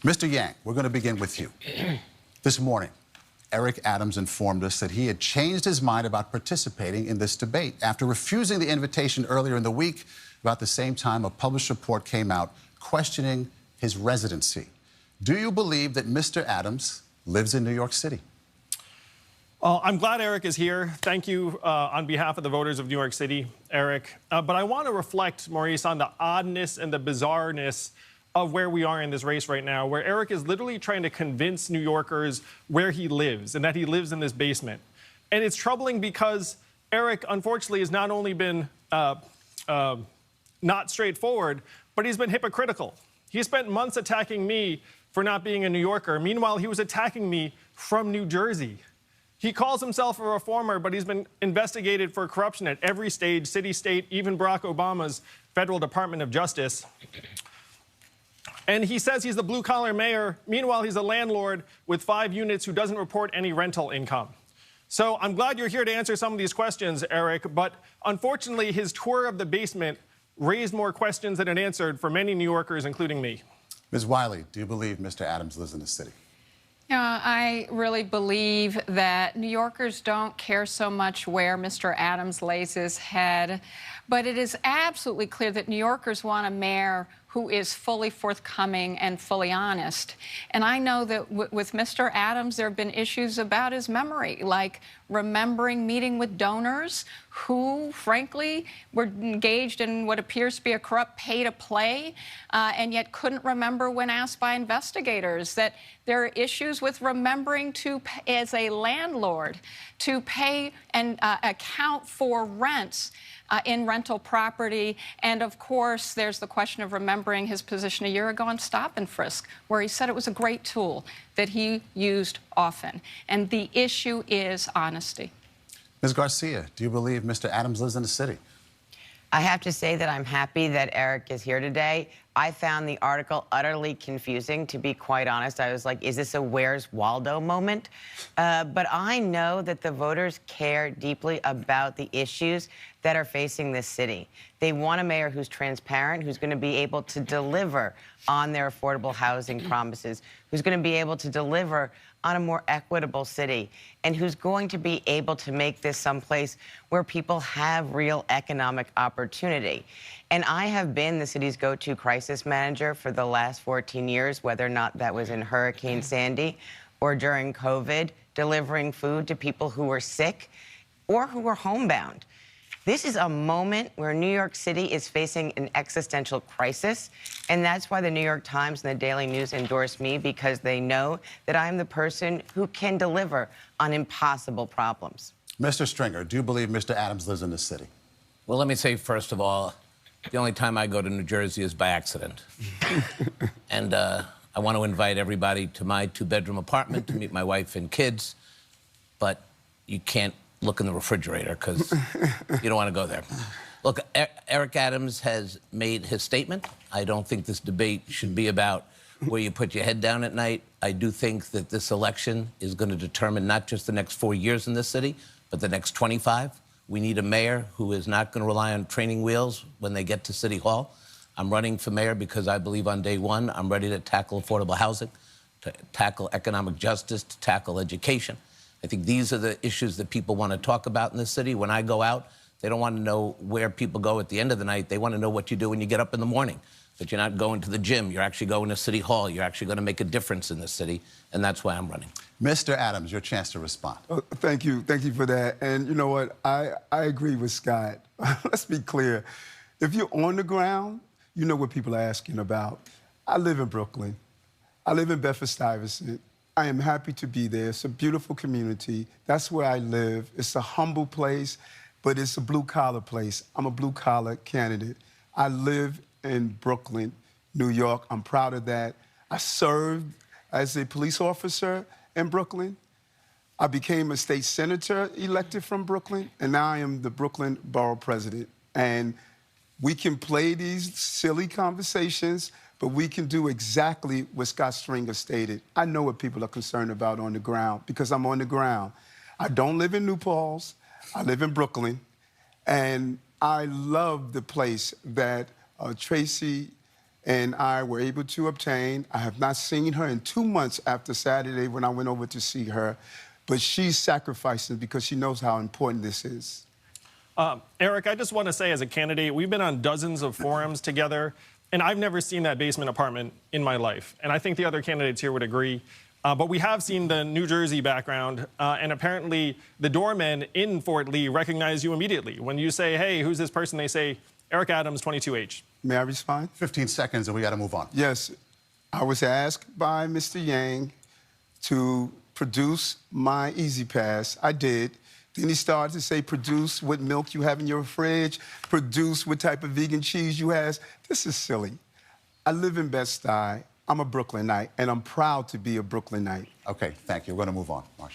Mr. Yang, we're going to begin with you. This morning, Eric Adams informed us that he had changed his mind about participating in this debate after refusing the invitation earlier in the week. About the same time, a published report came out questioning his residency. Do you believe that Mr. Adams lives in New York City? I'm glad Eric is here. Thank you on behalf of the voters of New York City, Eric. But I want to reflect, Maurice, on the oddness and the bizarreness of where we are in this race right now, where Eric is literally trying to convince New Yorkers where he lives and that he lives in this basement. And it's troubling because Eric, unfortunately, has not only been not straightforward, but he's been hypocritical. He spent months attacking me for not being a New Yorker. Meanwhile, he was attacking me from New Jersey. He calls himself a reformer, but he's been investigated for corruption at every stage, city, state, even Barack Obama's federal Department of Justice. And he says he's the blue-collar mayor. Meanwhile, he's a landlord with 5 units who doesn't report any rental income. So I'm glad you're here to answer some of these questions, Eric, but unfortunately, his tour of the basement raised more questions than it answered for many New Yorkers, including me. Ms. Wiley, do you believe Mr. Adams lives in the city? I really believe that New Yorkers don't care so much where Mr. Adams lays his head, but it is absolutely clear that New Yorkers want a mayor who is fully forthcoming and fully honest. And I know that with Mr. Adams, there have been issues about his memory, like remembering meeting with donors who, frankly, were engaged in what appears to be a corrupt pay-to-play, and yet couldn't remember when asked by investigators. That there are issues with remembering to, as a landlord, to pay and account for rents in rental property. And of course, there's the question of remembering his position a year ago on Stop and Frisk, where he said it was a great tool that he used often. And the issue is honesty. Ms. Garcia, do you believe Mr. Adams lives in the city? I have to say that I'm happy that Eric is here today. I found the article utterly confusing, to be quite honest. I was like, is this a Where's Waldo moment? But I know that the voters care deeply about the issues that are facing this city. They want a mayor who's transparent, who's going to be able to deliver on their affordable housing promises, who's going to be able to deliver on a more equitable city, and who's going to be able to make this someplace where people have real economic opportunity. And I have been the city's go-to crisis manager for the last 14 years, whether or not that was in Hurricane Sandy or during COVID, delivering food to people who were sick or who were homebound. This is a moment where New York City is facing an existential crisis, and that's why the New York Times and the Daily News endorse me, because they know that I'm the person who can deliver on impossible problems. Mr. Stringer, do you believe Mr. Adams lives in the city? Well, let me say, first of all, the only time I go to New Jersey is by accident. And I want to invite everybody to my 2-bedroom apartment to meet my wife and kids, but you can't look in the refrigerator because you don't want to go there. Look, Eric Adams has made his statement. I don't think this debate should be about where you put your head down at night. I do think that this election is going to determine not just the next 4 years in this city, but the next 25. We need a mayor who is not going to rely on training wheels when they get to City Hall. I'm running for mayor because I believe on day one, I'm ready to tackle affordable housing, to tackle economic justice, to tackle education. I think these are the issues that people want to talk about in this city. When I go out, they don't want to know where people go at the end of the night. They want to know what you do when you get up in the morning, that you're not going to the gym. You're actually going to City Hall. You're actually going to make a difference in this city, and that's why I'm running. Mr. Adams, your chance to respond. Oh, thank you for that. And you know what? I agree with Scott. Let's be clear. If you're on the ground, you know what people are asking about. I live in Brooklyn. I live in Bedford-Stuyvesant. I am happy to be there. It's a beautiful community. That's where I live. It's a humble place, but it's a blue-collar place. I'm a blue-collar candidate. I live in Brooklyn, New York. I'm proud of that. I served as a police officer in Brooklyn. I became a state senator elected from Brooklyn, and now I am the Brooklyn Borough President. And we can play these silly conversations, but we can do exactly what Scott Stringer stated. I know what people are concerned about on the ground because I'm on the ground. I don't live in New Paltz. I live in Brooklyn. And I love the place that Tracy and I were able to obtain. I have not seen her in 2 months after Saturday when I went over to see her, but she's sacrificing because she knows how important this is. Eric, I just want to say as a candidate, we've been on dozens of forums together, and I've never seen that basement apartment in my life. And I think the other candidates here would agree. But we have seen the New Jersey background, and apparently the doormen in Fort Lee recognize you immediately. When you say, hey, who's this person? They say, Eric Adams, 22H. May I respond? 15 seconds and we got to move on. Yes. I was asked by Mr. Yang to produce my Easy Pass. I did. Then he started to say, produce what milk you have in your fridge, produce what type of vegan cheese you have. This is silly. I live in Bed-Stuy. I'm a Brooklynite, and I'm proud to be a Brooklynite. Okay, thank you. We're going to move on, Marsha.